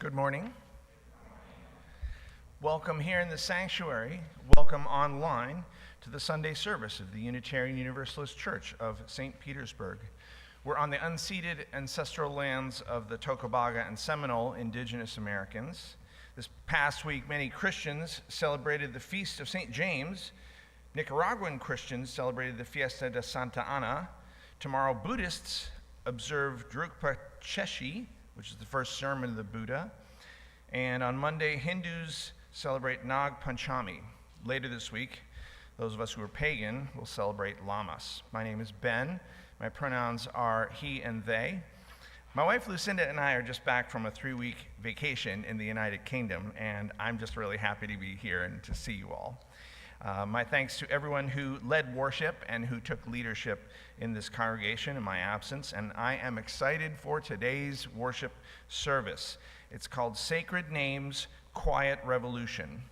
Good morning. Welcome here in the sanctuary. Welcome online to the Sunday service of the Unitarian Universalist Church of St. Petersburg. We're on the unceded ancestral lands of the Tocobaga and Seminole indigenous Americans. This past week, many Christians celebrated the feast of St. James. Nicaraguan Christians celebrated the Fiesta de Santa Ana. Tomorrow, Buddhists observe Drukpa Cheshi, which is the first sermon of the Buddha. And on Monday, Hindus celebrate Nag Panchami. Later this week, those of us who are pagan will celebrate Lammas. My name is Ben. My pronouns are he and they. My wife Lucinda and I are just back from a 3-week vacation in the United Kingdom, and I'm just really happy to be here and to see you all. My thanks to everyone who led worship and who took leadership in this congregation in my absence, and I am excited for today's worship service. It's called Sacred Names, Quiet Revolution.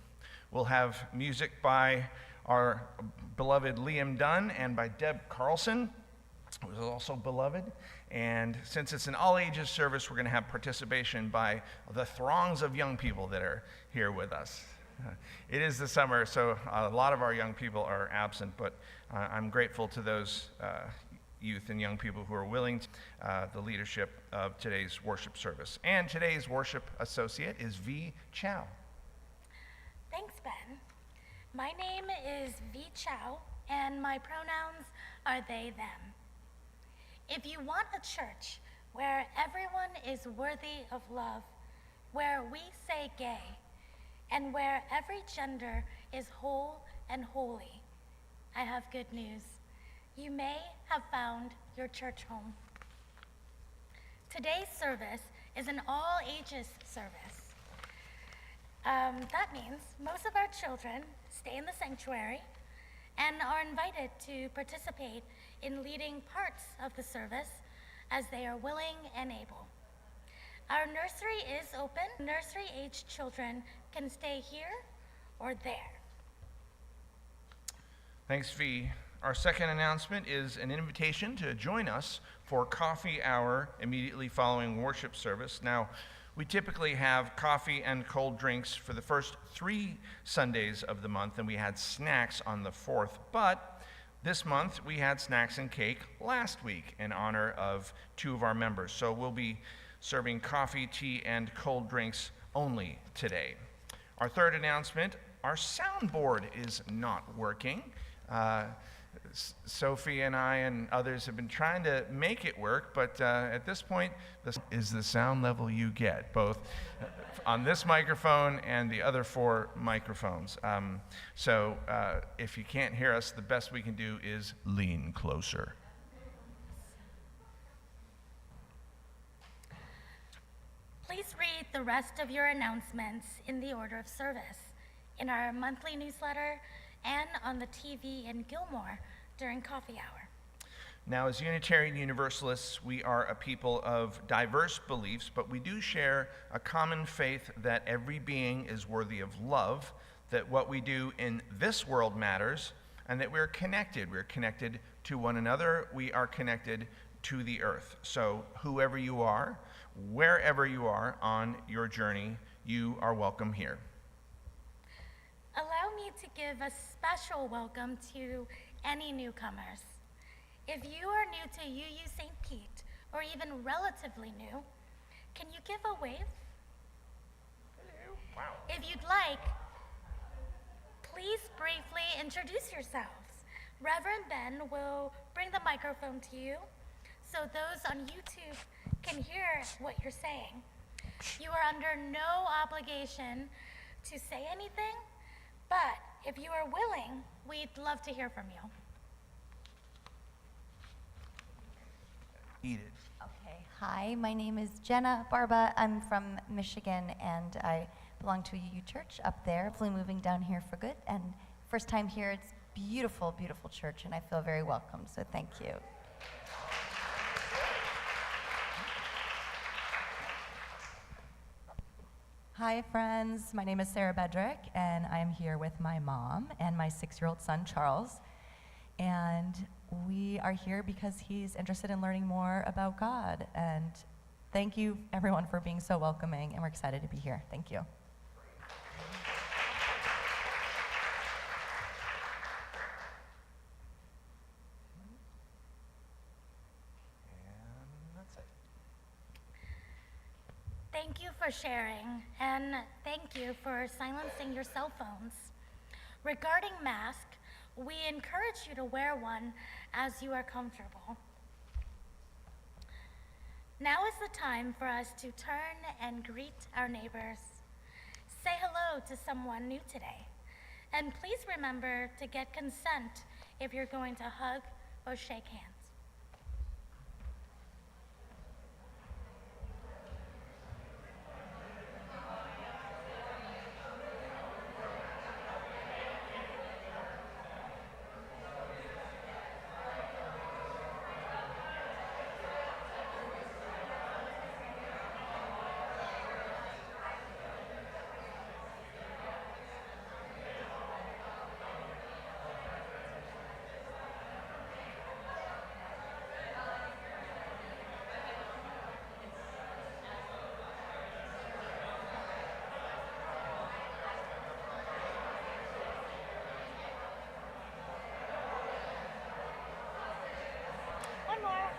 We'll have music by our beloved Liam Dunn and by Deb Carlson, who is also beloved. And since it's an all-ages service, we're going to have participation by the throngs of young people that are here with us. It is the summer, so a lot of our young people are absent, but I'm grateful to those youth and young people who are willing to the leadership of today's worship service. And today's worship associate is V Chau. Thanks, Ben. My name is V Chau, and my pronouns are they, them. If you want a church where everyone is worthy of love, where we say gay, and where every gender is whole and holy, I have good news. You may have found your church home. Today's service is an all-ages service. That means most of our children stay in the sanctuary and are invited to participate in leading parts of the service as they are willing and able. Our nursery is open. Nursery-age children can stay here or there. Thanks, V. Our second announcement is an invitation to join us for coffee hour immediately following worship service. Now, we typically have coffee and cold drinks for the first 3 Sundays of the month, and we had snacks on the 4th. But this month, we had snacks and cake last week in honor of 2 of our members. So we'll be serving coffee, tea, and cold drinks only today. Our third announcement, our soundboard is not working. Sophie and I and others have been trying to make it work, but at this point, this is the sound level you get, both on this microphone and the other 4 microphones. So if you can't hear us, the best we can do is lean closer. Please read the rest of your announcements in the order of service, in our monthly newsletter, and on the TV in Gilmore during coffee hour. Now, as Unitarian Universalists, we are a people of diverse beliefs, but we do share a common faith that every being is worthy of love, that what we do in this world matters, and that we're connected. We're connected to one another. We are connected to the earth. So whoever you are, wherever you are on your journey, you are welcome here. Allow me to give a special welcome to any newcomers. If you are new to UU St. Pete, or even relatively new, can you give a wave? Hello. Wow. If you'd like, please briefly introduce yourselves. Reverend Ben will bring the microphone to you so those on YouTube can hear what you're saying. You are under no obligation to say anything, but if you are willing, we'd love to hear from you. Eat it. Okay, hi, my name is Jenna Barba. I'm from Michigan, and I belong to a UU church up there. Hopefully moving down here for good, and first time here. It's beautiful, beautiful church, and I feel very welcome, so thank you. Hi friends, my name is Sarah Bedrick, and I'm here with my mom and my 6-year-old son, Charles. And we are here because he's interested in learning more about God. And Thank you, everyone, for being so welcoming, and we're excited to be here. Thank you. And that's it. Thank you for sharing, and thank you for silencing your cell phones. Regarding masks, we encourage you to wear one as you are comfortable. Now is the time for us to turn and greet our neighbors. Say hello to someone new today, and please remember to get consent if you're going to hug or shake hands. One more.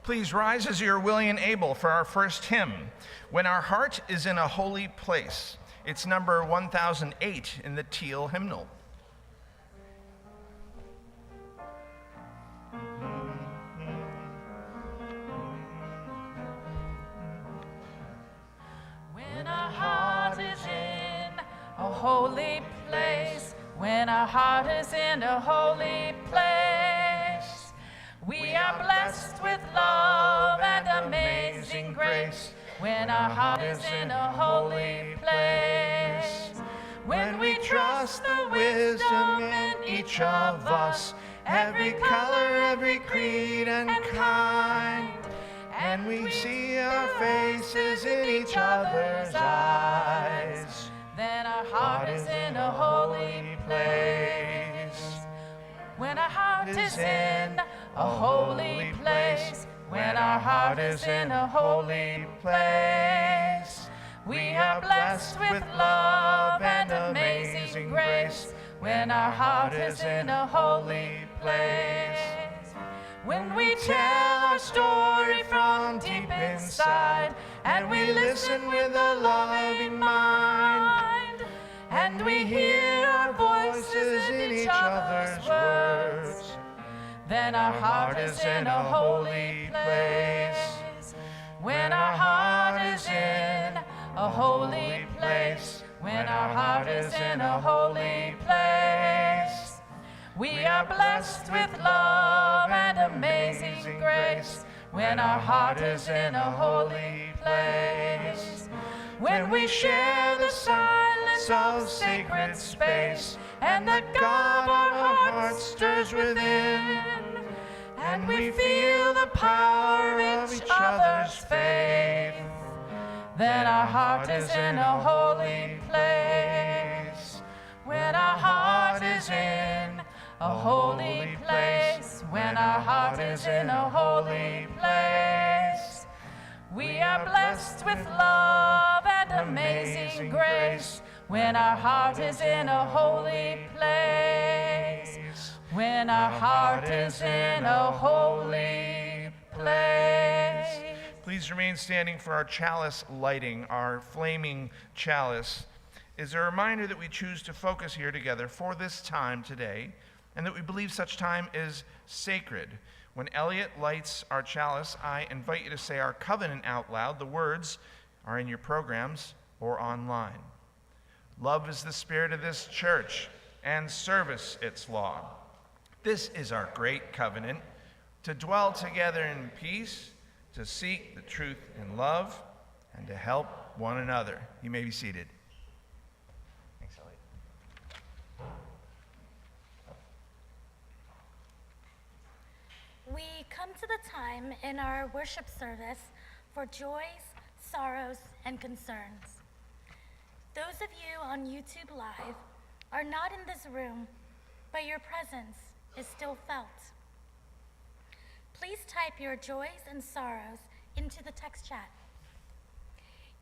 Please rise as you are willing and able for our first hymn, When Our Heart is in a Holy Place. It's number 1008 in the Teal hymnal. When our heart is in a holy place, when our heart is in a holy place, we are blessed with love and amazing grace. When our heart is in a holy place, when we trust the wisdom in each of us, every color, every creed and kind, and we see our faces in each other's eyes, then our heart is in a holy place. When our heart is in a holy place, when our heart is in a holy place, we are blessed with love and amazing grace. When our heart is in a holy place, when we tell our story from deep inside, and we listen with a loving mind, and we hear our voices in each other's words, then our heart is in a holy place. When our heart is in a holy place, when our heart is in a holy place, we are blessed with love and amazing grace. When our heart is in a holy place, when we share the silence of sacred space, and the God our hearts stirs within, and we feel the power of each other's faith, then our heart is in a holy place. When our heart is in a holy place, when our heart is in a holy place, we are blessed with love and amazing grace. When our heart is in a holy place, when our heart is in a holy place. Please remain standing for our chalice lighting. Our flaming chalice is a reminder that we choose to focus here together for this time today, and that we believe such time is sacred. When Elliot lights our chalice, I invite you to say our covenant out loud. The words are in your programs or online. Love is the spirit of this church, and service its law. This is our great covenant, to dwell together in peace, to seek the truth in love, and to help one another. You may be seated. Thanks, Elliot. We come to the time in our worship service for joys, sorrows, and concerns. Those of you on YouTube Live are not in this room, but your presence is still felt. Please type your joys and sorrows into the text chat.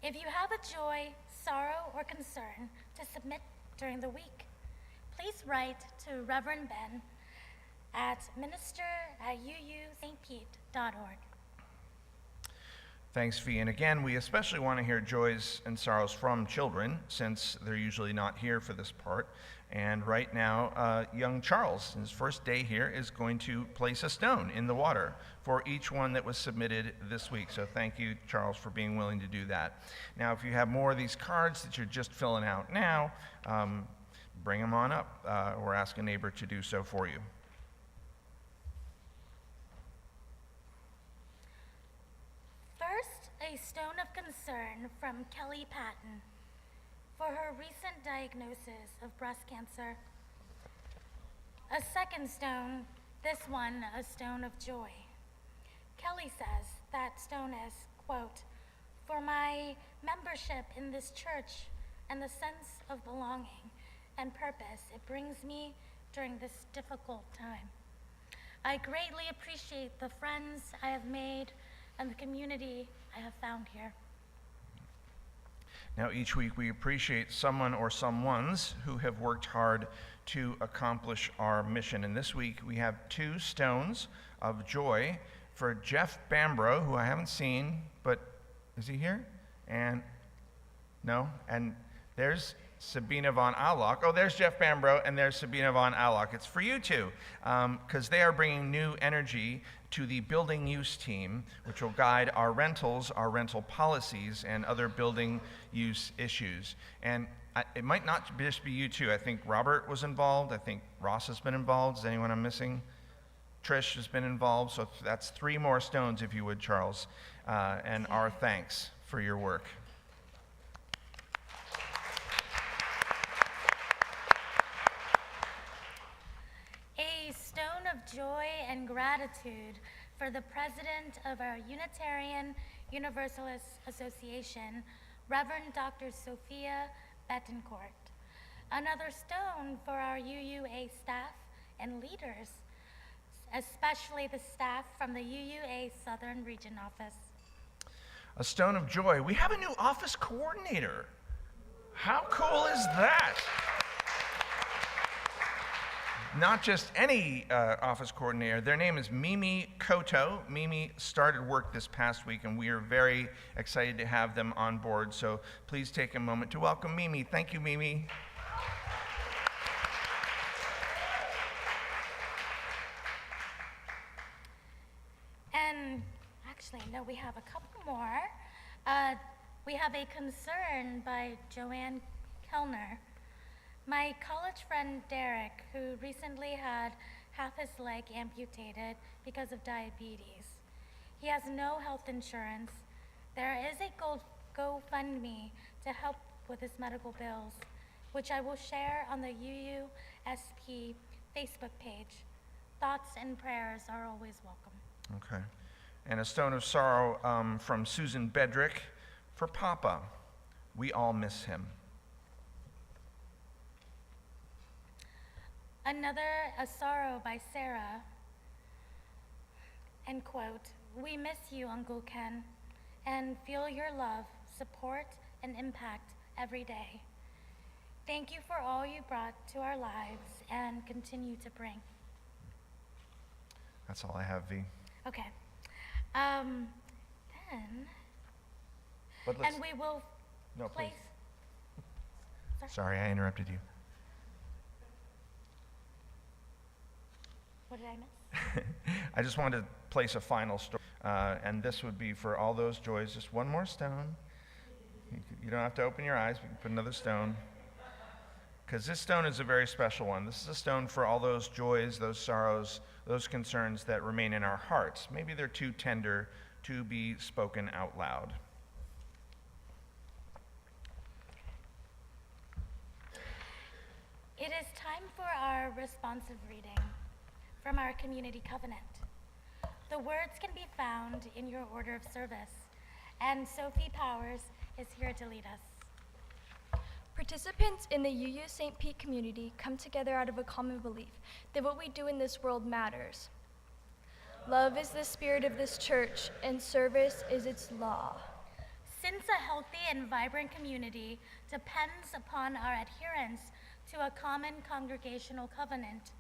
If you have a joy, sorrow, or concern to submit during the week, please write to Reverend Ben at minister@uustpete.org. Thanks, Fee. And again, we especially want to hear joys and sorrows from children, since they're usually not here for this part. And right now, young Charles, his first day here, is going to place a stone in the water for each one that was submitted this week. So thank you, Charles, for being willing to do that. Now, if you have more of these cards that you're just filling out now, bring them on up, or ask a neighbor to do so for you. First, a stone of concern from Kelly Patton for her recent diagnosis of breast cancer. A second stone, this one a stone of joy. Kelly says that stone is, quote, for my membership in this church and the sense of belonging and purpose it brings me during this difficult time. I greatly appreciate the friends I have made and the community I have found here. Now, each week we appreciate someone or someones who have worked hard to accomplish our mission. And this week we have two stones of joy for Jeff Bambro, who I haven't seen, but is he here? And no? And there's Sabina von Allock. Oh, there's Jeff Bambro, and there's Sabina von Allock. It's for you two, because they are bringing new energy to the building use team, which will guide our rentals, our rental policies, and other building use issues. And it might not just be you two. I think Robert was involved. I think Ross has been involved. Is anyone I'm missing? Trish has been involved. So that's 3 more stones, if you would, Charles, and our thanks for your work. A stone of joy and gratitude for the president of our Unitarian Universalist Association, Reverend Dr. Sophia Betancourt. Another stone for our UUA staff and leaders, especially the staff from the UUA Southern Region Office. A stone of joy. We have a new office coordinator. How cool is that? Not just any office coordinator. Their name is Mimi Koto. Mimi started work this past week, and we are very excited to have them on board. So please take a moment to welcome Mimi. Thank you, Mimi. And actually, no, we have a couple more. We have a concern by Joanne Kellner. My college friend Derek, who recently had half his leg amputated because of diabetes. He has no health insurance. There is a GoFundMe to help with his medical bills, which I will share on the UUSP Facebook page. Thoughts and prayers are always welcome. Okay. And a stone of sorrow from Susan Bedrick for Papa. We all miss him. Another, a sorrow by Sarah, end quote. We miss you, Uncle Ken, and feel your love, support, and impact every day. Thank you for all you brought to our lives and continue to bring. That's all I have, V. Okay. Then, But let's, and we will no, place. please. Sorry, I interrupted you. What did I miss? I just wanted to place a final story, and this would be for all those joys. Just one more stone. You don't have to open your eyes. We can put another stone. Because this stone is a very special one. This is a stone for all those joys, those sorrows, those concerns that remain in our hearts. Maybe they're too tender to be spoken out loud. It is time for our responsive reading from our community covenant. The words can be found in your order of service, and Sophie Powers is here to lead us. Participants in the UU St. Pete community come together out of a common belief that what we do in this world matters. Love is the spirit of this church, and service is its law. Since a healthy and vibrant community depends upon our adherence to a common congregational covenant,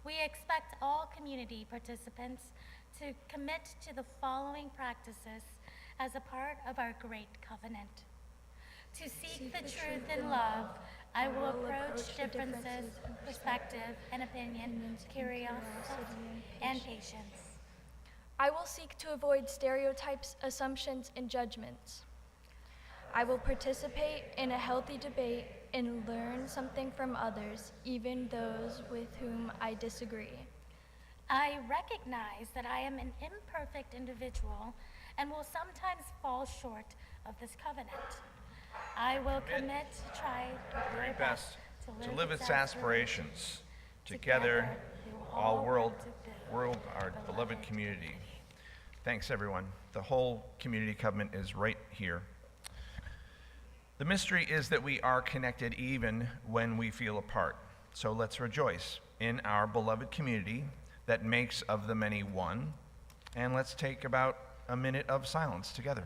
we expect all community participants to commit to the following practices as a part of our great covenant. To seek the truth in love, I will approach differences, perspective, and opinion, curiosity, and patience. I will seek to avoid stereotypes, assumptions, and judgments. I will participate in a healthy debate and learn something from others, even those with whom I disagree. I recognize that I am an imperfect individual and will sometimes fall short of this covenant. I will commit to try The very best to live its aspirations. aspirations. Together, all world, our beloved community. Thanks, everyone. The whole community covenant is right here. The mystery is that we are connected even when we feel apart. So let's rejoice in our beloved community that makes of the many one. And let's take about a minute of silence together.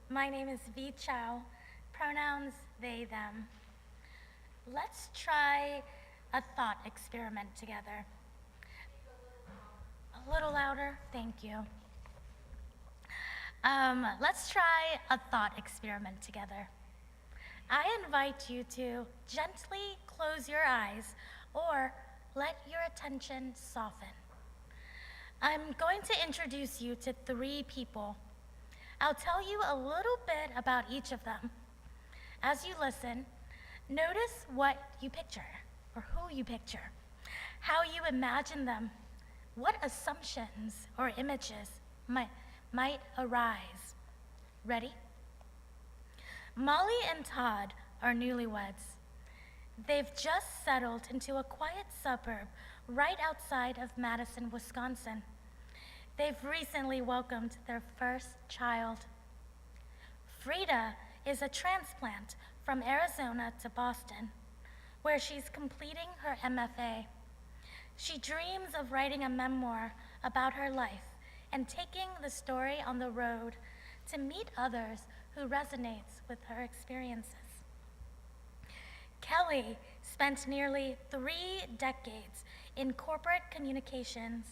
My name is V Chau, pronouns they, them. Let's try a thought experiment together. A little louder, thank you. Let's try a thought experiment together. I invite you to gently close your eyes or let your attention soften. I'm going to introduce you to 3 people. I'll tell you a little bit about each of them. As you listen, notice what you picture or who you picture, how you imagine them, what assumptions or images might arise. Ready? Molly and Todd are newlyweds. They've just settled into a quiet suburb right outside of Madison, Wisconsin. They've recently welcomed their first child. Frida is a transplant from Arizona to Boston, where she's completing her MFA. She dreams of writing a memoir about her life and taking the story on the road to meet others who resonates with her experiences. Kelly spent nearly 3 decades in corporate communications,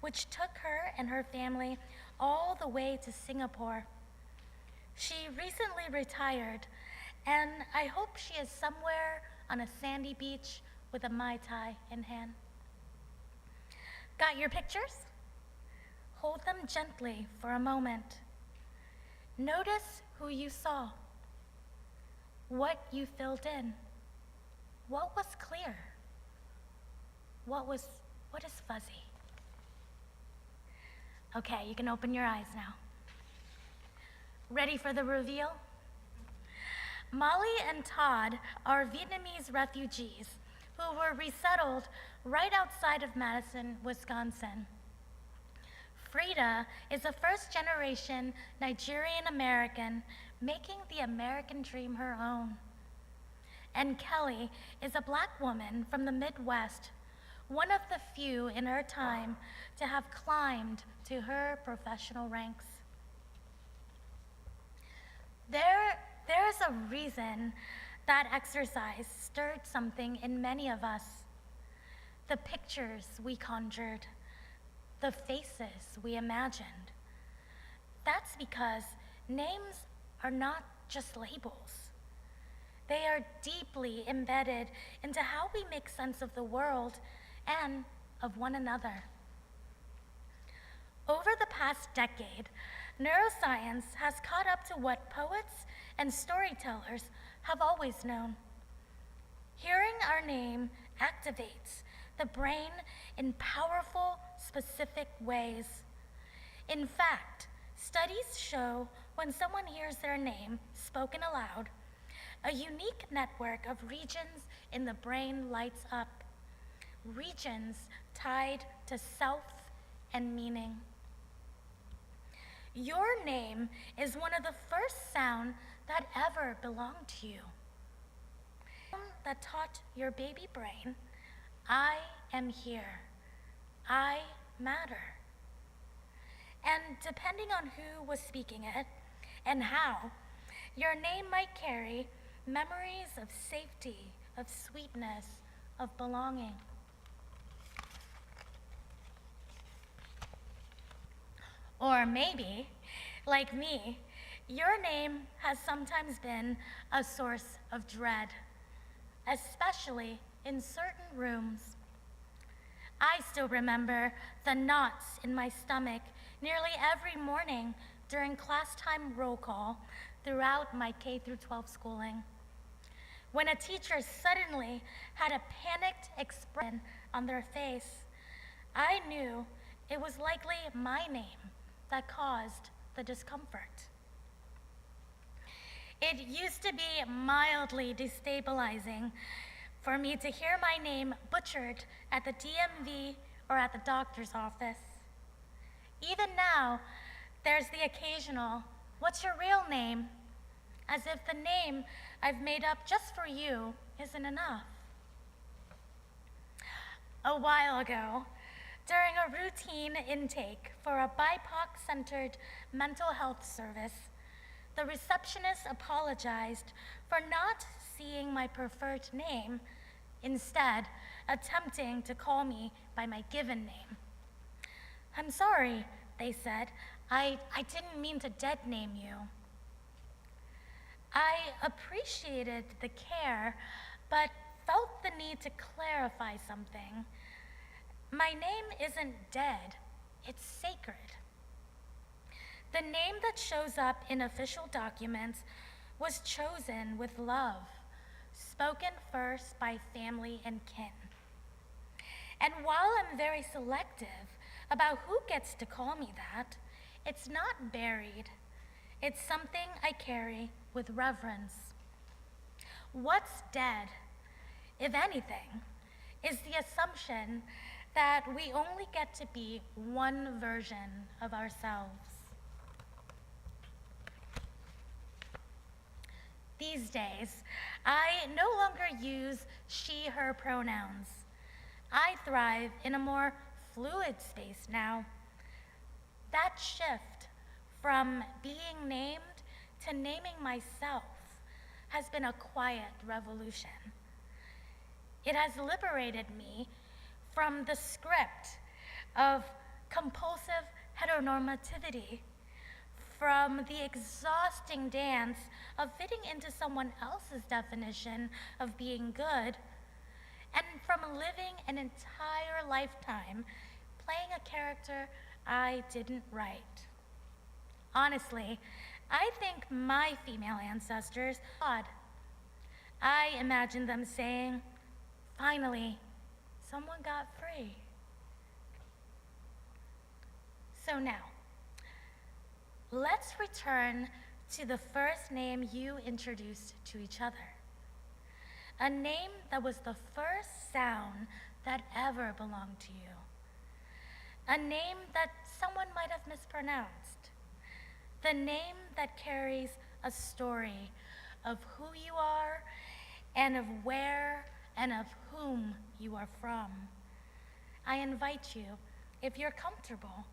which took her and her family all the way to Singapore. She recently retired, and I hope she is somewhere on a sandy beach with a Mai Tai in hand. Got your pictures? Hold them gently for a moment. Notice who you saw, what you filled in, what was clear, what is fuzzy. Okay, you can open your eyes now. Ready for the reveal? Molly and Todd are Vietnamese refugees who were resettled right outside of Madison, Wisconsin. Frida is a first-generation Nigerian American making the American dream her own. And Kelly is a Black woman from the Midwest, one of the few in her time to have climbed to her professional ranks. There's a reason that exercise stirred something in many of us. The pictures we conjured, the faces we imagined. That's because names are not just labels. They are deeply embedded into how we make sense of the world and of one another. Over the past decade, neuroscience has caught up to what poets and storytellers have always known. Hearing our name activates the brain in powerful, specific ways. In fact, studies show when someone hears their name spoken aloud, a unique network of regions in the brain lights up, regions tied to self and meaning. Your name is one of the first sounds that ever belonged to you. That taught your baby brain, I am here, I matter. And depending on who was speaking it and how, your name might carry memories of safety, of sweetness, of belonging. Or maybe, like me, your name has sometimes been a source of dread, especially in certain rooms. I still remember the knots in my stomach nearly every morning during class time roll call throughout my K-12 schooling. When a teacher suddenly had a panicked expression on their face, I knew it was likely my name that caused the discomfort. It used to be mildly destabilizing for me to hear my name butchered at the DMV or at the doctor's office. Even now, there's the occasional, "What's your real name?" as if the name I've made up just for you isn't enough. A while ago, during a routine intake for a BIPOC-centered mental health service, The receptionist apologized for not seeing my preferred name, instead attempting to call me by my given name. "I'm sorry," they said. I didn't mean to dead name you." I appreciated the care, but felt the need to clarify something. My name isn't dead, it's sacred. The name that shows up in official documents was chosen with love, spoken first by family and kin. And while I'm very selective about who gets to call me that, it's not buried. It's something I carry with reverence. What's dead, if anything, is the assumption that we only get to be one version of ourselves. These days, I no longer use she, her pronouns. I thrive in a more fluid space now. That shift from being named to naming myself has been a quiet revolution. It has liberated me from the script of compulsive heteronormativity, from the exhausting dance of fitting into someone else's definition of being good, and from living an entire lifetime playing a character I didn't write. Honestly, I think my female ancestors odd. I imagine them saying, "Finally, someone got free." So now, let's return to the first name you introduced to each other. A name that was the first sound that ever belonged to you. A name that someone might have mispronounced. The name that carries a story of who you are and of where and of whom you are from. I invite you, if you're comfortable,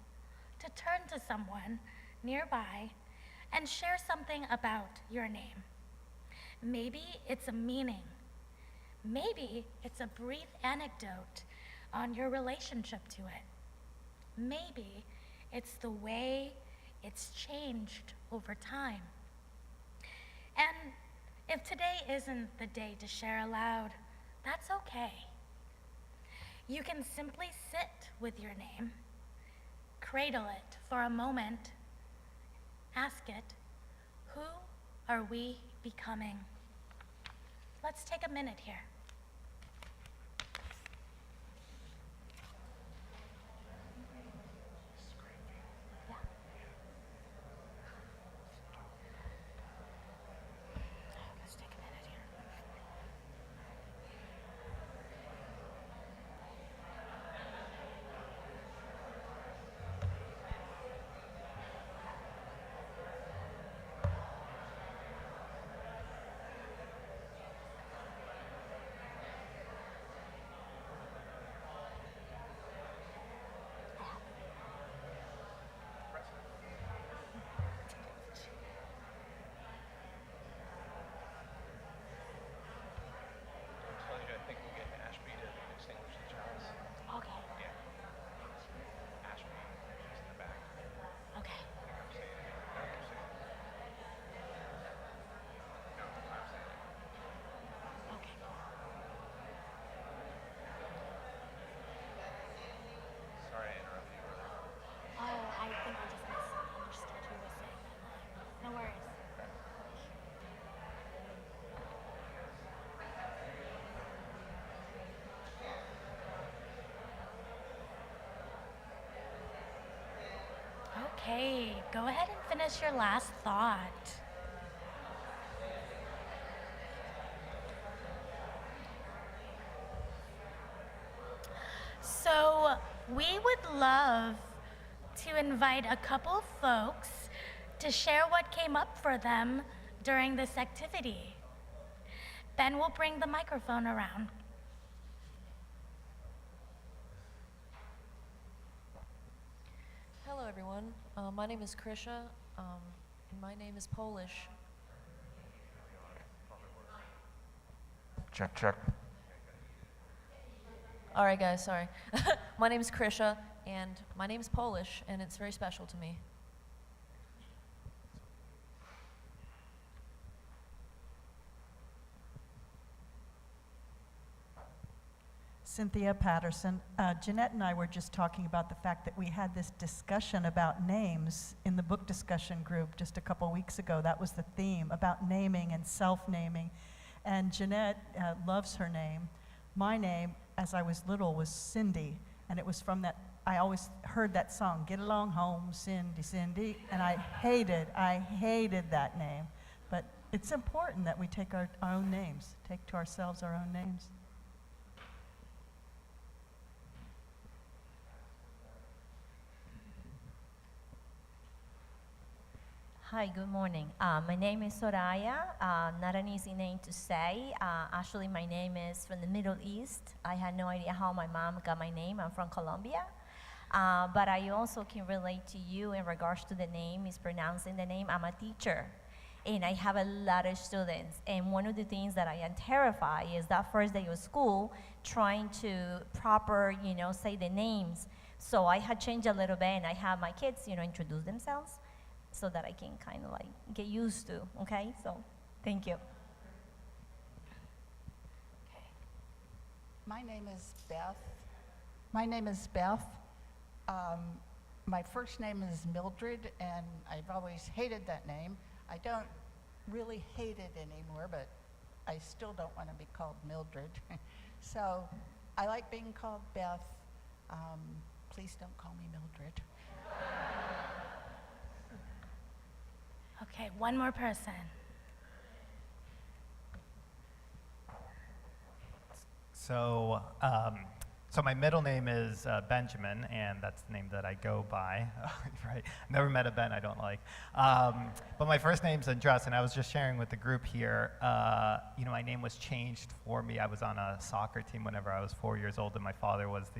to turn to someone nearby and share something about your name. Maybe it's a meaning. Maybe it's a brief anecdote on your relationship to it. Maybe it's the way it's changed over time. And if today isn't the day to share aloud, that's okay. You can simply sit with your name, cradle it for a moment, ask it, who are we becoming? Let's take a minute here. Yeah. Let's take a minute here. I think we'll get Ashby to extinguish the chalice. Okay. Yeah. Ashby, she's in the back. Okay. I'm saying it. No, you're saying it. No, I'm saying it. Okay. Sorry to interrupt you. Oh, I think I just misunderstood who was saying that line. No worries. Okay, go ahead and finish your last thought. So, we would love to invite a couple folks to share what came up for them during this activity. Ben will bring the microphone around. Hello, everyone. My name is Krisha. And my name is Polish. Check, check. All right, guys, sorry. My name is Krisha, and my name is Polish, and it's very special to me. Cynthia Patterson. Jeanette and I were just talking about the fact that we had this discussion about names in the book discussion group just a couple weeks ago. That was the theme, about naming and self-naming. And Jeanette loves her name. My name, as I was little, was Cindy, and it was from that, I always heard that song, Get Along Home, Cindy, Cindy, and I hated that name. But it's important that we take our own names, take to ourselves our own names. Hi, good morning. My name is Soraya. Not an easy name to say. Actually, my name is from the Middle East. I had no idea how my mom got my name. I'm from Colombia. But I also can relate to you in regards to the name, is pronouncing the name. I'm a teacher, and I have a lot of students. And one of the things that I am terrified is that first day of school, trying to proper, say the names. So I had changed a little bit, and I have my kids, introduce themselves, so that I can kind of get used to, okay? So, thank you. My name is Beth. My first name is Mildred, and I've always hated that name. I don't really hate it anymore, but I still don't want to be called Mildred. So I like being called Beth. Please don't call me Mildred. Okay, one more person. So my middle name is Benjamin, and that's the name that I go by. Right? Never met a Ben I don't like. But my first name's Andres, and I was just sharing with the group here. My name was changed for me. I was on a soccer team whenever I was 4 years old, and my father was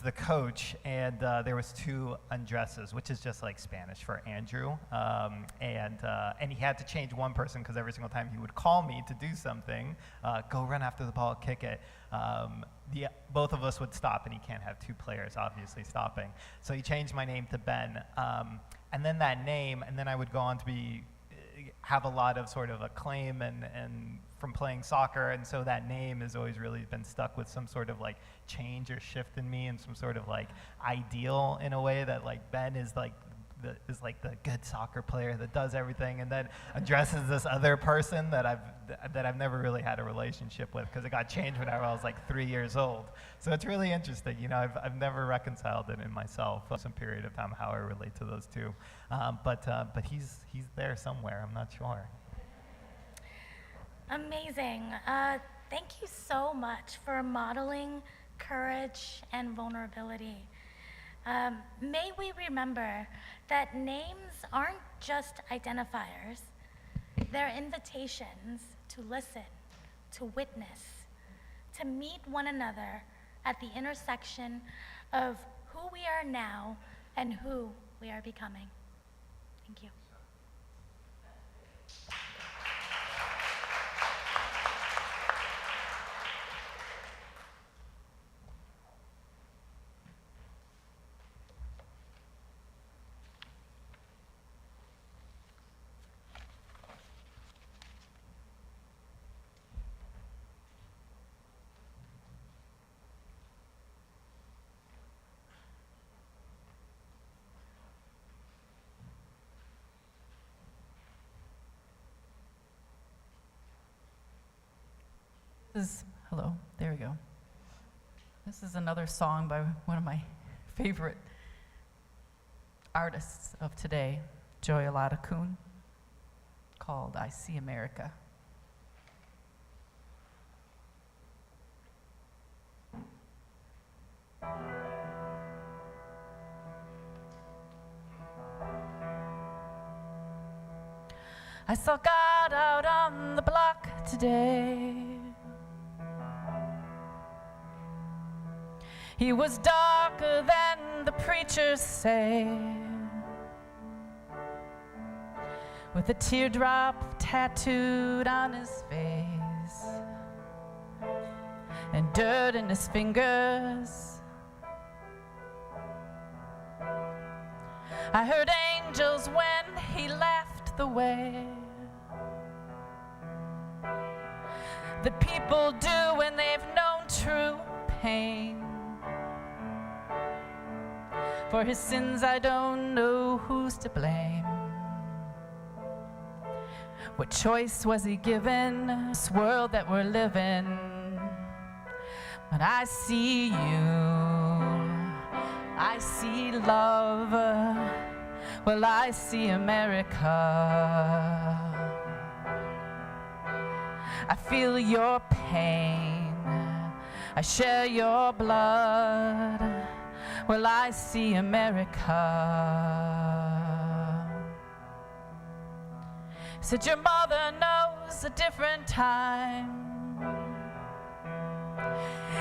the coach, and there was two Andreses, which is just like Spanish for Andrew, and he had to change one person because every single time he would call me to do something, go run after the ball, kick it, both of us would stop, and he can't have two players obviously stopping. So he changed my name to Ben, and then that name, and then I would go on to have a lot of sort of acclaim and from playing soccer, and so that name has always really been stuck with some sort of like change or shift in me, and some sort of like ideal in a way that like Ben is like the good soccer player that does everything, and then addresses this other person that I've never really had a relationship with because it got changed whenever I was like 3 years old. So it's really interesting. I've never reconciled it in myself for some period of time how I relate to those two. But he's there somewhere. I'm not sure. Amazing. Thank you so much for modeling courage and vulnerability. May we remember that names aren't just identifiers. They're invitations to listen, to witness, to meet one another at the intersection of who we are now and who we are becoming. Thank you. Hello, there we go. This is another song by one of my favorite artists of today, Joy Alada-Kun, called I See America. I saw God out on the block today. He was darker than the preachers say. with a teardrop tattooed on his face and dirt in his fingers. I heard angels when he left the way that people do when they've known true pain. For his sins I don't know who's to blame. What choice was he given, this world that we're living? When I see you, I see love. Well, I see America. I feel your pain. I share your blood. Well, I see America. Said your mother knows a different time.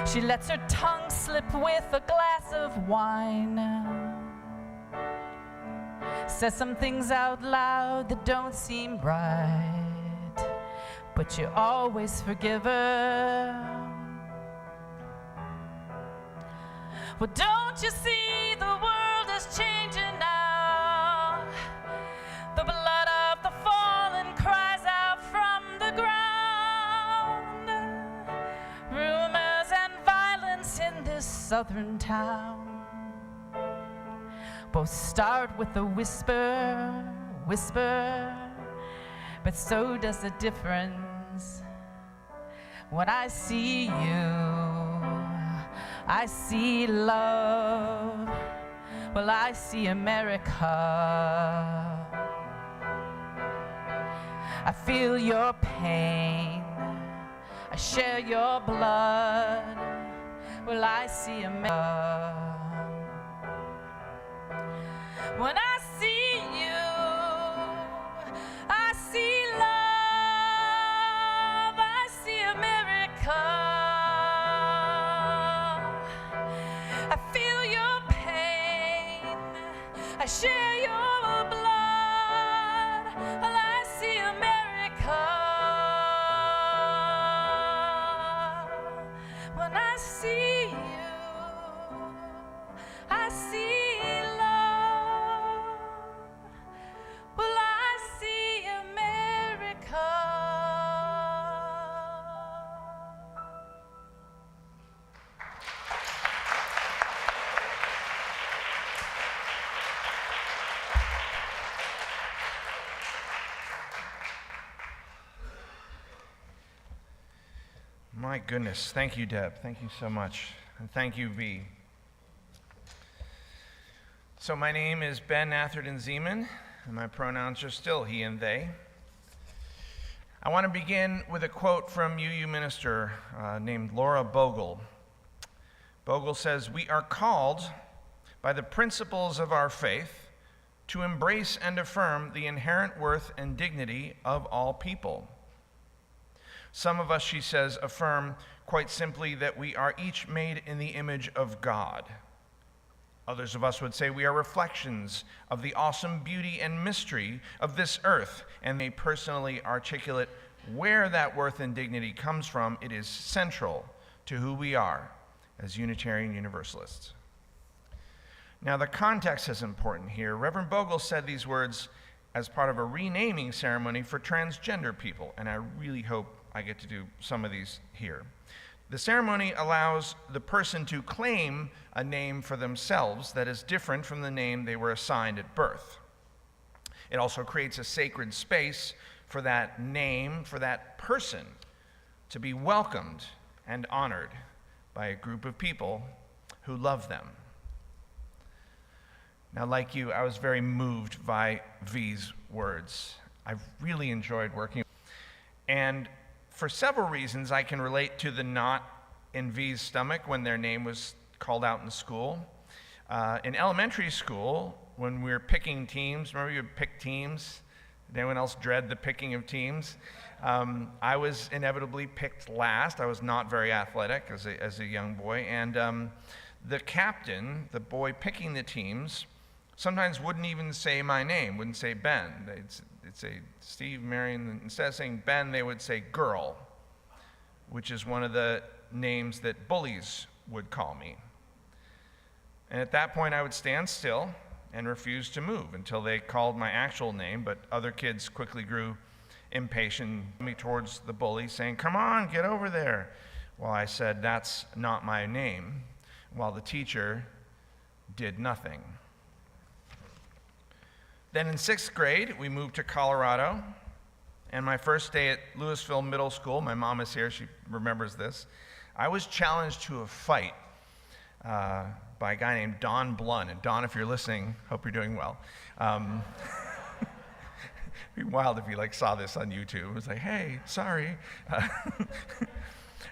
She lets her tongue slip with a glass of wine. Says some things out loud that don't seem right, but you always forgive her. Well, don't you see the world is changing now? The blood of the fallen cries out from the ground. Rumors and violence in this southern town both start with a whisper, whisper, but so does the difference. When I see you, I see love. Well, I see America. I feel your pain. I share your blood. Well, I see America. When I see you, I see love. I see America. I feel your pain. I share your blood. Well, I see America. When I see you, I see love. Well, I see America. My goodness. Thank you, Deb. Thank you so much. And thank you, V. So my name is Ben Atherton Zeman, and my pronouns are still he and they. I want to begin with a quote from UU minister named Laura Bogle. Bogle says, "We are called by the principles of our faith to embrace and affirm the inherent worth and dignity of all people. Some of us," she says, "affirm quite simply that we are each made in the image of God. Others of us would say we are reflections of the awesome beauty and mystery of this earth, and they personally articulate where that worth and dignity comes from. It is central to who we are as Unitarian Universalists." Now, the context is important here. Reverend Bogle said these words as part of a renaming ceremony for transgender people, and I really hope I get to do some of these here. The ceremony allows the person to claim a name for themselves that is different from the name they were assigned at birth. It also creates a sacred space for that name, for that person, to be welcomed and honored by a group of people who love them. Now, like you, I was very moved by V's words. I really enjoyed working. And for several reasons, I can relate to the knot in V's stomach when their name was called out in school. In elementary school, when we were picking teams, remember you would pick teams? Did anyone else dread the picking of teams? I was inevitably picked last. I was not very athletic as a young boy. And the captain, the boy picking the teams, sometimes wouldn't even say my name, wouldn't say Ben. They'd say Steve, Marion. Instead of saying Ben, they would say girl, which is one of the names that bullies would call me. And at that point, I would stand still and refuse to move until they called my actual name, but other kids quickly grew impatient, me towards the bully, saying, "Come on, get over there." While I said, "That's not my name," while the teacher did nothing. Then in 6th grade, we moved to Colorado, and my first day at Louisville Middle School, my mom is here, she remembers this, I was challenged to a fight by a guy named Don Blund. And Don, if you're listening, hope you're doing well. It'd be wild if you saw this on YouTube. It was like, "Hey, sorry."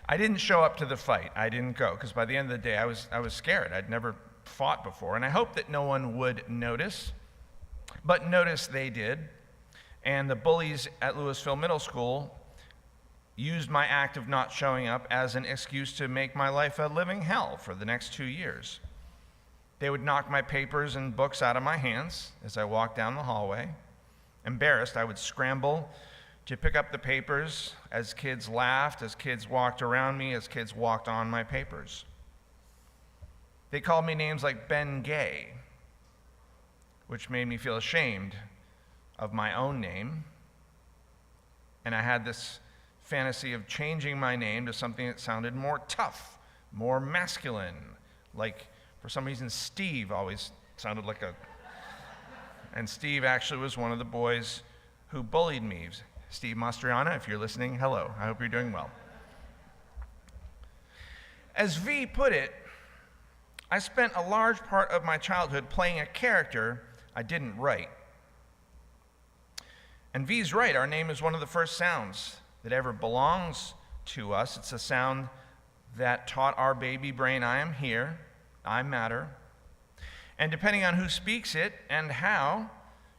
I didn't show up to the fight. I didn't go, because by the end of the day, I was scared. I'd never fought before, and I hoped that no one would notice. But notice they did, and the bullies at Louisville Middle School used my act of not showing up as an excuse to make my life a living hell for the next 2 years. They would knock my papers and books out of my hands as I walked down the hallway. Embarrassed, I would scramble to pick up the papers as kids laughed, as kids walked around me, as kids walked on my papers. They called me names like Ben Gay, which made me feel ashamed of my own name. And I had this fantasy of changing my name to something that sounded more tough, more masculine. Like, for some reason, Steve always sounded like a... And Steve actually was one of the boys who bullied me. Steve Mastriana, if you're listening, hello. I hope you're doing well. As V put it, I spent a large part of my childhood playing a character I didn't write. And V's right, our name is one of the first sounds that ever belongs to us. It's a sound that taught our baby brain, I am here, I matter. And depending on who speaks it and how,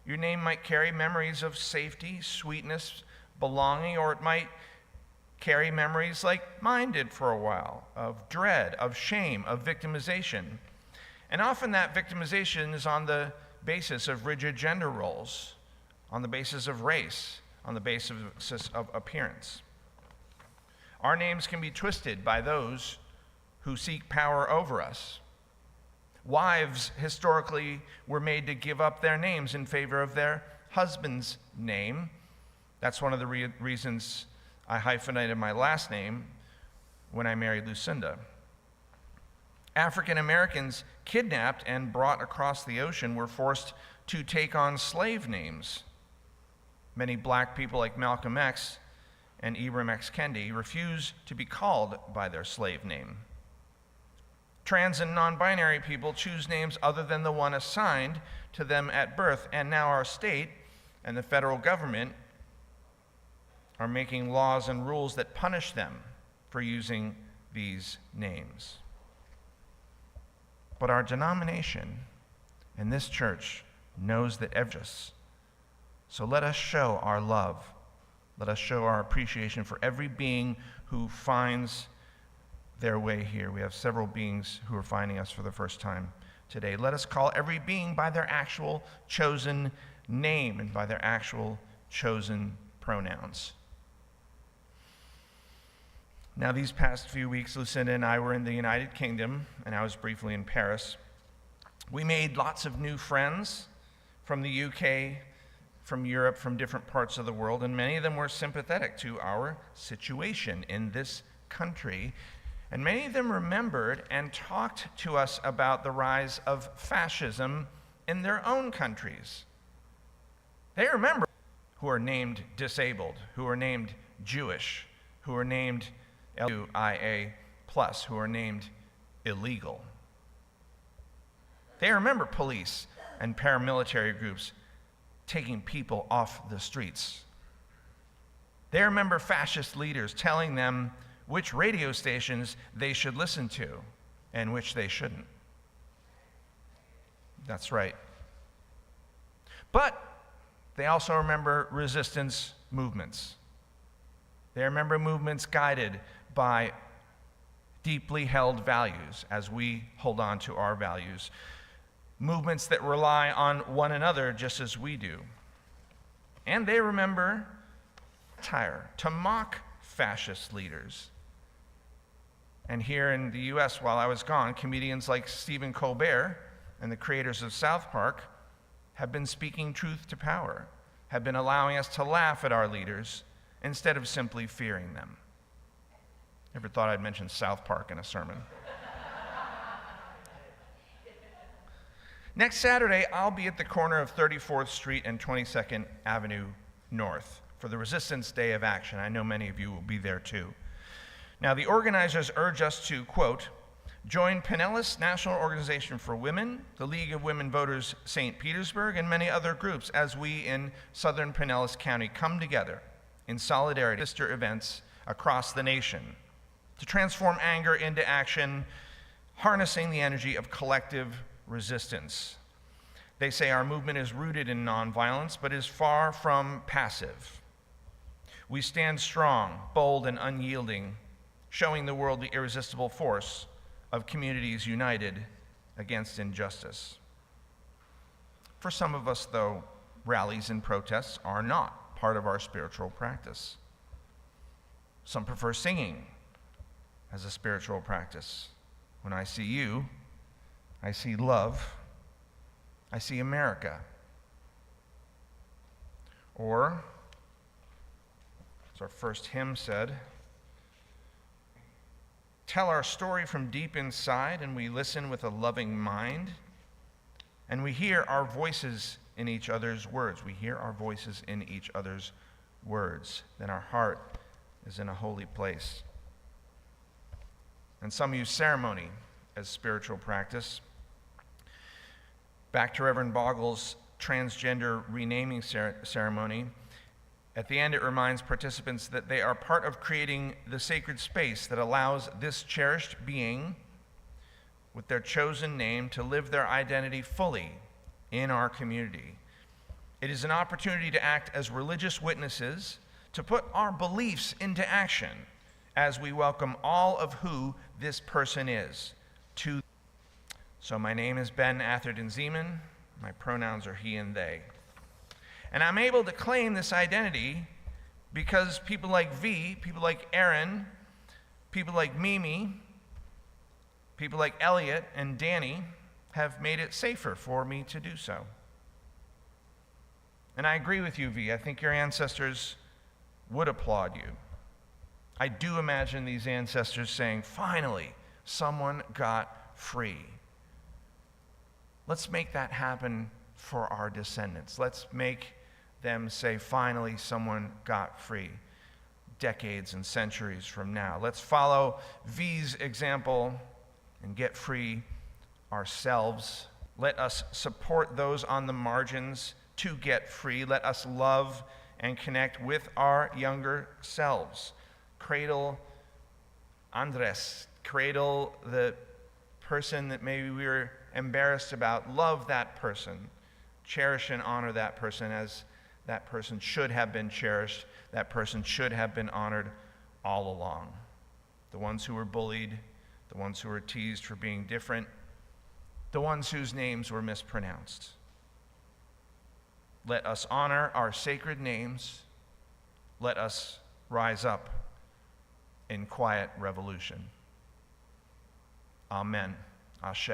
your name might carry memories of safety, sweetness, belonging, or it might carry memories like mine did for a while, of dread, of shame, of victimization. And often that victimization is on the basis of rigid gender roles, on the basis of race, on the basis of appearance. Our names can be twisted by those who seek power over us. Wives historically were made to give up their names in favor of their husband's name. That's one of the reasons I hyphenated my last name when I married Lucinda. African Americans kidnapped and brought across the ocean were forced to take on slave names. Many black people like Malcolm X and Ibram X. Kendi refused to be called by their slave name. Trans and non-binary people choose names other than the one assigned to them at birth, and now our state and the federal government are making laws and rules that punish them for using these names. But our denomination and this church knows that so let us show our love. Let us show our appreciation for every being who finds their way here. We have several beings who are finding us for the first time today. Let us call every being by their actual chosen name and by their actual chosen pronouns. Now, these past few weeks, Lucinda and I were in the United Kingdom, and I was briefly in Paris. We made lots of new friends from the UK, from Europe, from different parts of the world, and many of them were sympathetic to our situation in this country. And many of them remembered and talked to us about the rise of fascism in their own countries. They remember who are named disabled, who are named Jewish, who are named LGBTQIA+, who are named illegal. They remember police and paramilitary groups taking people off the streets. They remember fascist leaders telling them which radio stations they should listen to and which they shouldn't. That's right. But they also remember resistance movements. They remember movements guided by deeply held values as we hold on to our values. movements that rely on one another just as we do. And they remember satire to mock fascist leaders. And here in the US, while I was gone, comedians like Stephen Colbert and the creators of South Park have been speaking truth to power, have been allowing us to laugh at our leaders instead of simply fearing them. Never thought I'd mention South Park in a sermon. Next Saturday, I'll be at the corner of 34th Street and 22nd Avenue North for the Resistance Day of Action. I know many of you will be there too. Now, the organizers urge us to, quote, join Pinellas National Organization for Women, the League of Women Voters St. Petersburg, and many other groups as we in southern Pinellas County come together in solidarity with sister events across the nation to transform anger into action, harnessing the energy of collective resistance. They say our movement is rooted in nonviolence, but is far from passive. We stand strong, bold, and unyielding, showing the world the irresistible force of communities united against injustice. For some of us, though, rallies and protests are not part of our spiritual practice. Some prefer singing as a spiritual practice. When I see you, I see love, I see America. Or, as our first hymn said, tell our story from deep inside, and we listen with a loving mind, and we hear our voices in each other's words. We hear our voices in each other's words. Then our heart is in a holy place. And some use ceremony as spiritual practice. Back to Reverend Boggle's transgender renaming ceremony. At the end, it reminds participants that they are part of creating the sacred space that allows this cherished being with their chosen name to live their identity fully in our community. It is an opportunity to act as religious witnesses, to put our beliefs into action as we welcome all of who this person is to. So my name is Ben Atherton Zeman. My pronouns are he and they. And I'm able to claim this identity because people like V, people like Aaron, people like Mimi, people like Elliot and Danny have made it safer for me to do so. And I agree with you, V. I think your ancestors would applaud you. I do imagine these ancestors saying, finally, someone got free. Let's make that happen for our descendants. Let's make them say, finally, someone got free decades and centuries from now. Let's follow V's example and get free ourselves. Let us support those on the margins to get free. Let us love and connect with our younger selves. Cradle Andres, cradle the person that maybe we were embarrassed about. Love that person. Cherish and honor that person as that person should have been cherished. That person should have been honored all along. The ones who were bullied, the ones who were teased for being different, the ones whose names were mispronounced. Let us honor our sacred names. Let us rise up in quiet revolution. Amen. Ashe.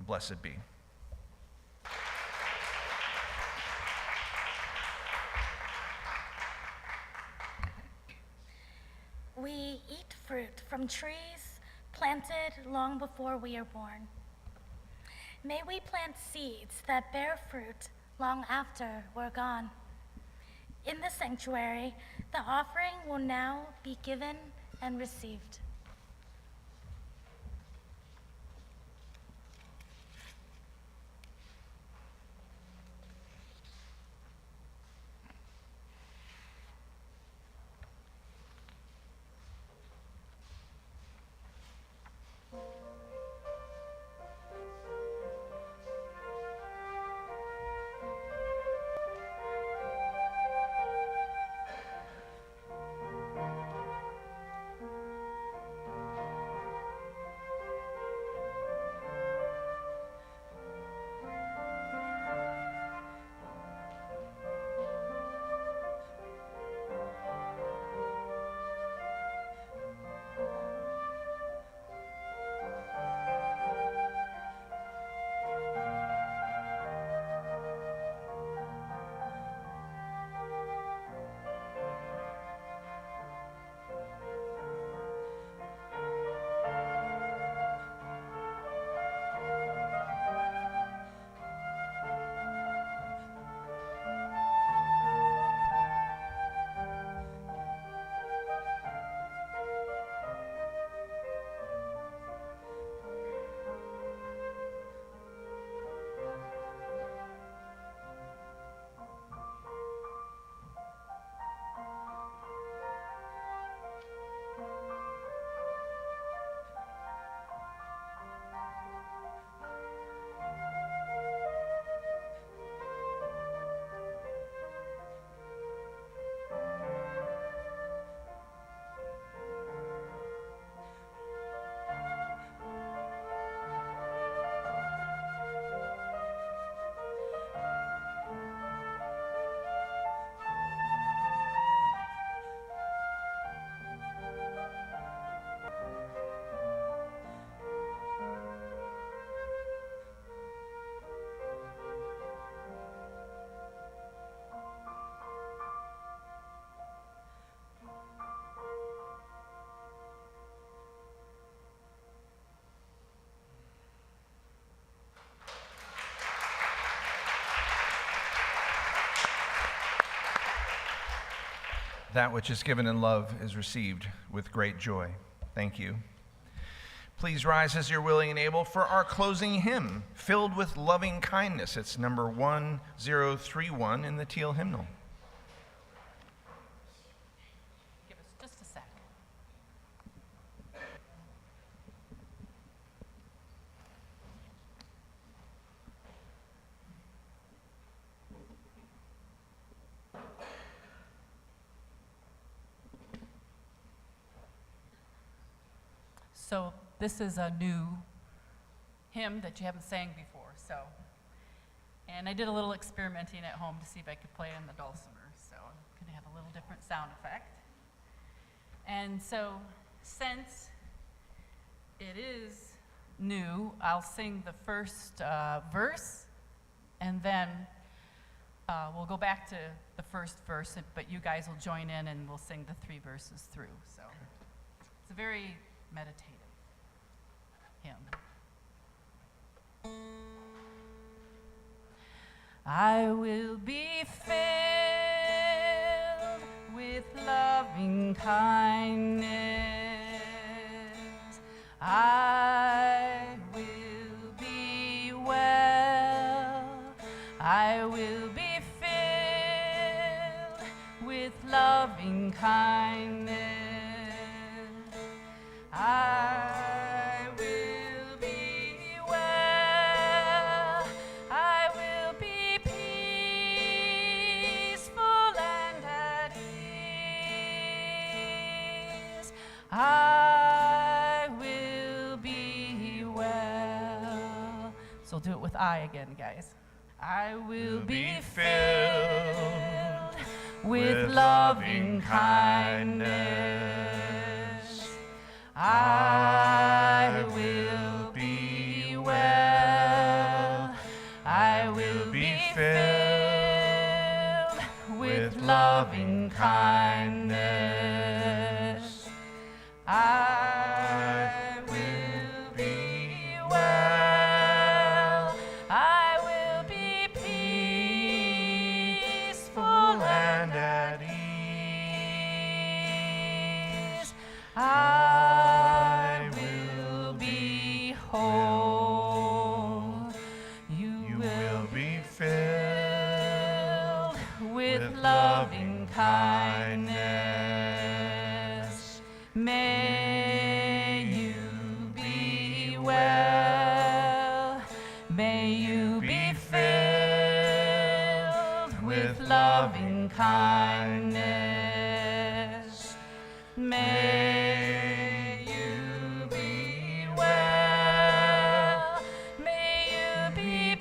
Blessed be. We eat fruit from trees planted long before we are born. May we plant seeds that bear fruit long after we're gone. In the sanctuary, the offering will now be given and received. That which is given in love is received with great joy. Thank you. Please rise as you're willing and able for our closing hymn, Filled with Loving Kindness. It's number 1031 in the teal hymnal. Give us just a sec. So this is a new hymn that you haven't sang before. And I did a little experimenting at home to see if I could play it on the dulcimer. So I'm going to have a little different sound effect. And so since it is new, I'll sing the first verse, and then we'll go back to the first verse, but you guys will join in and we'll sing the 3 verses through. So it's a very meditative hymn. I will be filled with loving kindness. I will be well. I will be filled with loving kindness. I will be well. I will be peaceful and at ease. I will be well. So we'll do it with I again, guys. I will be filled with loving kindness. I will be well. I will be filled with loving kindness. I will be well. I will be peaceful and at ease. I will be whole. You will be filled with loving kindness. May you be well. May you be filled with loving kindness. May you be well. May you be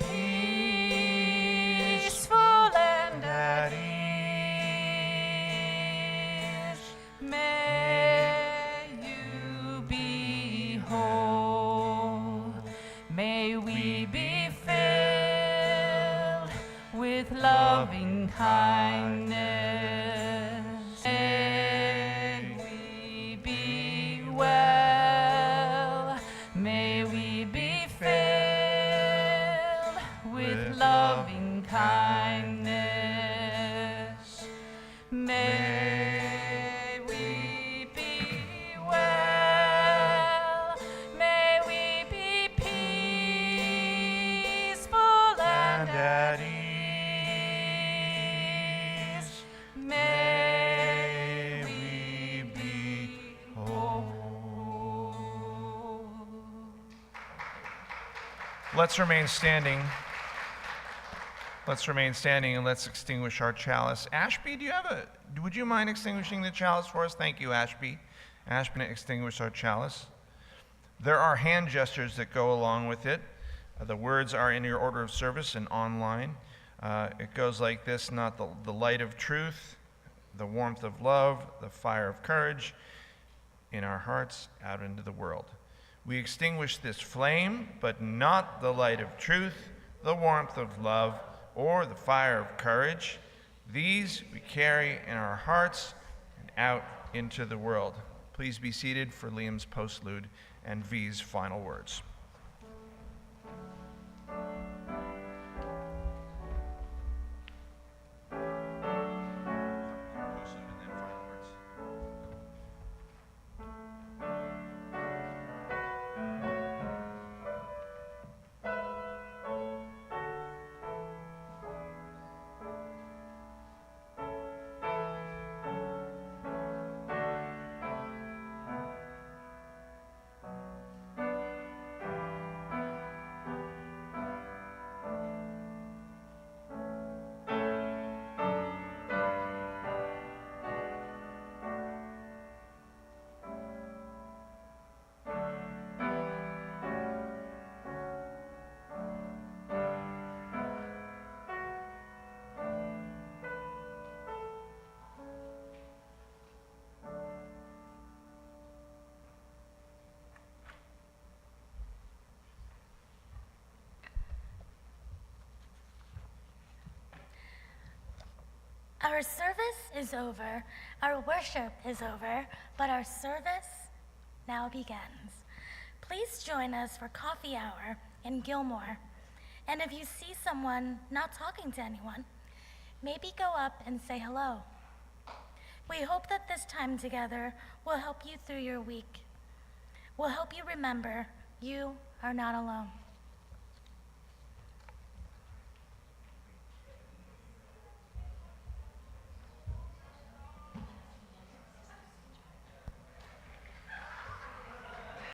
peaceful and at ease. May you be whole. May we be filled with loving kindness. May we be well. May we be filled with loving kindness. May we be well. May we be peaceful and at ease. May we be whole. Let's remain standing. Let's remain standing and let's extinguish our chalice. Ashby, would you mind extinguishing the chalice for us? Thank you, Ashby. Ashby, extinguish our chalice. There are hand gestures that go along with it. The words are in your order of service and online. It goes like this: not the light of truth, the warmth of love, the fire of courage in our hearts out into the world. We extinguish this flame, but not the light of truth, the warmth of love, or the fire of courage. These we carry in our hearts and out into the world. Please be seated for Liam's postlude and V's final words. Postlude and then final Our service is over, our worship is over, but our service now begins. Please join us for coffee hour in Gilmore. And if you see someone not talking to anyone, maybe go up and say hello. We hope that this time together will help you through your week. Will help you remember you are not alone.